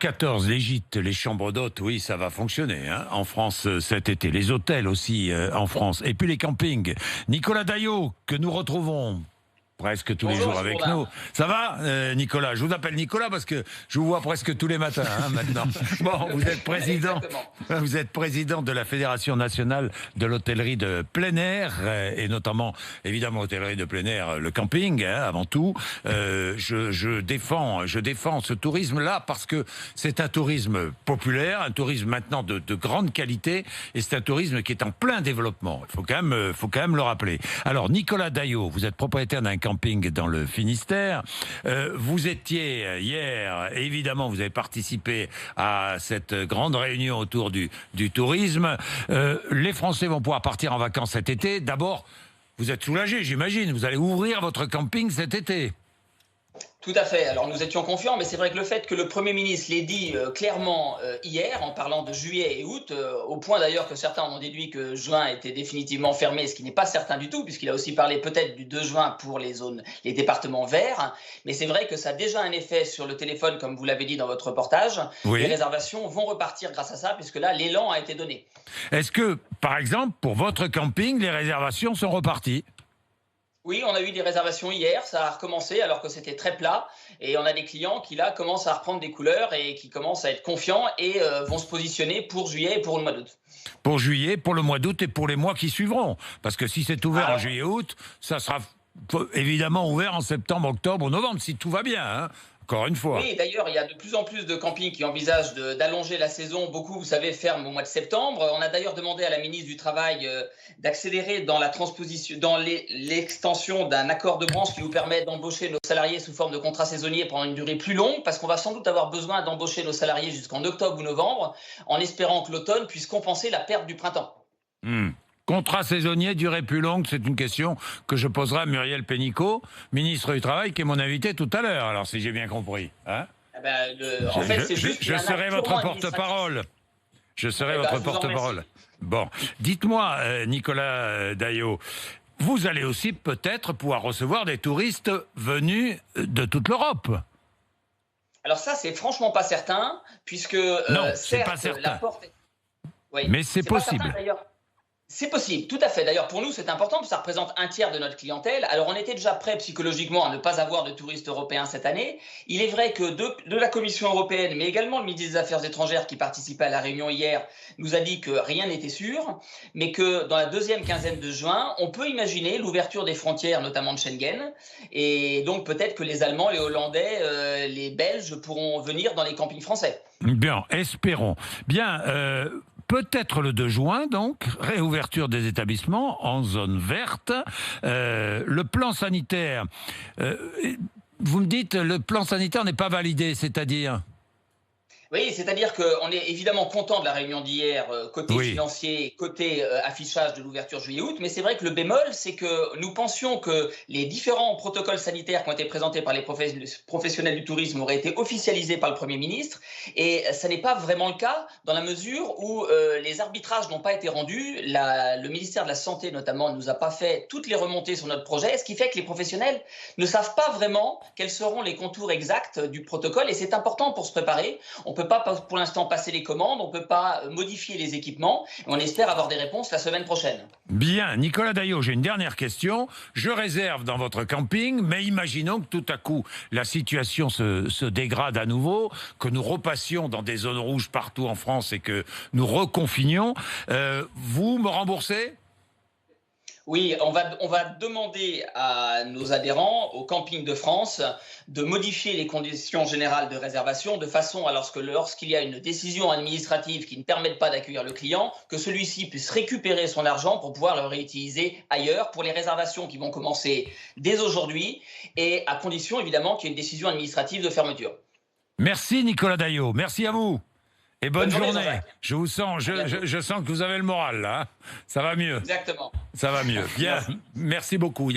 14, les gîtes, les chambres d'hôtes, oui, ça va fonctionner hein, en France cet été. Les hôtels aussi en France. Et puis les campings. Nicolas Daillot, que nous retrouvons presque tous les Bonjour, jours monsieur avec Bourdin. nous. Ça va, Nicolas? Je vous appelle Nicolas parce que je vous vois presque tous les matins maintenant. Bon, Exactement. vous êtes président de la Fédération nationale de l'hôtellerie de plein air et notamment, évidemment, l'hôtellerie de plein air, le camping avant tout. Je défends ce tourisme-là parce que c'est un tourisme populaire, un tourisme maintenant de grande qualité et c'est un tourisme qui est en plein développement. Il faut quand même le rappeler. Alors, Nicolas Daillot, vous êtes propriétaire d'un camping dans le Finistère. Vous étiez hier, évidemment, vous avez participé à cette grande réunion autour du tourisme. Les Français vont pouvoir partir en vacances cet été. D'abord, vous êtes soulagés, j'imagine. Vous allez ouvrir votre camping cet été. Tout à fait. Alors nous étions confiants, mais c'est vrai que le fait que le Premier ministre l'ait dit clairement hier, en parlant de juillet et août, au point d'ailleurs que certains ont déduit que juin était définitivement fermé, ce qui n'est pas certain du tout, puisqu'il a aussi parlé peut-être du 2 juin pour les départements verts. Mais c'est vrai que ça a déjà un effet sur le téléphone, comme vous l'avez dit dans votre reportage. Oui. Les réservations vont repartir grâce à ça, puisque là, l'élan a été donné. Est-ce que, par exemple, pour votre camping, les réservations sont reparties ? Oui, on a eu des réservations hier, ça a recommencé alors que c'était très plat et on a des clients qui là commencent à reprendre des couleurs et qui commencent à être confiants et vont se positionner pour juillet et pour le mois d'août. Pour juillet, pour le mois d'août et pour les mois qui suivront. Parce que si c'est ouvert en juillet-août, ça sera évidemment ouvert en septembre, octobre, novembre, si tout va bien, hein. Encore une fois. Oui, d'ailleurs, il y a de plus en plus de campings qui envisagent d'allonger la saison. Beaucoup, vous savez, ferment au mois de septembre. On a d'ailleurs demandé à la ministre du Travail d'accélérer dans la transposition, dans l'extension d'un accord de branche qui nous permet d'embaucher nos salariés sous forme de contrat saisonnier pendant une durée plus longue, parce qu'on va sans doute avoir besoin d'embaucher nos salariés jusqu'en octobre ou novembre, en espérant que l'automne puisse compenser la perte du printemps. Contrat saisonnier, durée plus longue, c'est une question que je poserai à Muriel Pénicaud, ministre du Travail, qui est mon invité tout à l'heure, alors si j'ai bien compris. Hein, En fait, c'est juste je serai votre porte-parole. Je serai votre porte-parole. Bon, dites-moi, Nicolas Daillot, vous allez aussi peut-être pouvoir recevoir des touristes venus de toute l'Europe. Alors ça, c'est franchement pas certain, puisque non, c'est certes, pas certain. la porte est... Oui, mais c'est possible. Pas certain, c'est possible, tout à fait. D'ailleurs, pour nous, c'est important, parce que ça représente un tiers de notre clientèle. Alors, on était déjà prêt psychologiquement à ne pas avoir de touristes européens cette année. Il est vrai que de la Commission européenne, mais également le ministre des Affaires étrangères qui participait à la réunion hier, nous a dit que rien n'était sûr, mais que dans la deuxième quinzaine de juin, on peut imaginer l'ouverture des frontières, notamment de Schengen. Et donc, peut-être que les Allemands, les Hollandais, les Belges pourront venir dans les campings français. Bien, espérons. Bien, peut-être le 2 juin, donc, réouverture des établissements en zone verte. Le plan sanitaire, vous me dites, le plan sanitaire n'est pas validé, c'est-à-dire ? Oui, c'est-à-dire qu'on est évidemment content de la réunion d'hier, côté financier, côté affichage de l'ouverture juillet-août, mais c'est vrai que le bémol, c'est que nous pensions que les différents protocoles sanitaires qui ont été présentés par les professionnels du tourisme auraient été officialisés par le Premier ministre, et ça n'est pas vraiment le cas, dans la mesure où les arbitrages n'ont pas été rendus. Le ministère de la Santé, notamment, ne nous a pas fait toutes les remontées sur notre projet, ce qui fait que les professionnels ne savent pas vraiment quels seront les contours exacts du protocole, et c'est important pour se préparer. On ne peut pas pour l'instant passer les commandes, on ne peut pas modifier les équipements. On espère avoir des réponses la semaine prochaine. Bien, Nicolas Daillot, j'ai une dernière question. Je réserve dans votre camping, mais imaginons que tout à coup la situation se dégrade à nouveau, que nous repassions dans des zones rouges partout en France et que nous reconfinions. Vous me remboursez ? Oui, on va demander à nos adhérents au Camping de France de modifier les conditions générales de réservation de façon à lorsqu'il y a une décision administrative qui ne permette pas d'accueillir le client, que celui-ci puisse récupérer son argent pour pouvoir le réutiliser ailleurs pour les réservations qui vont commencer dès aujourd'hui et à condition évidemment qu'il y ait une décision administrative de fermeture. Merci Nicolas Daillot, merci à vous. Et bonne journée. Je sens que vous avez le moral là. Ça va mieux. Exactement. Ça va mieux. Bien. Merci beaucoup.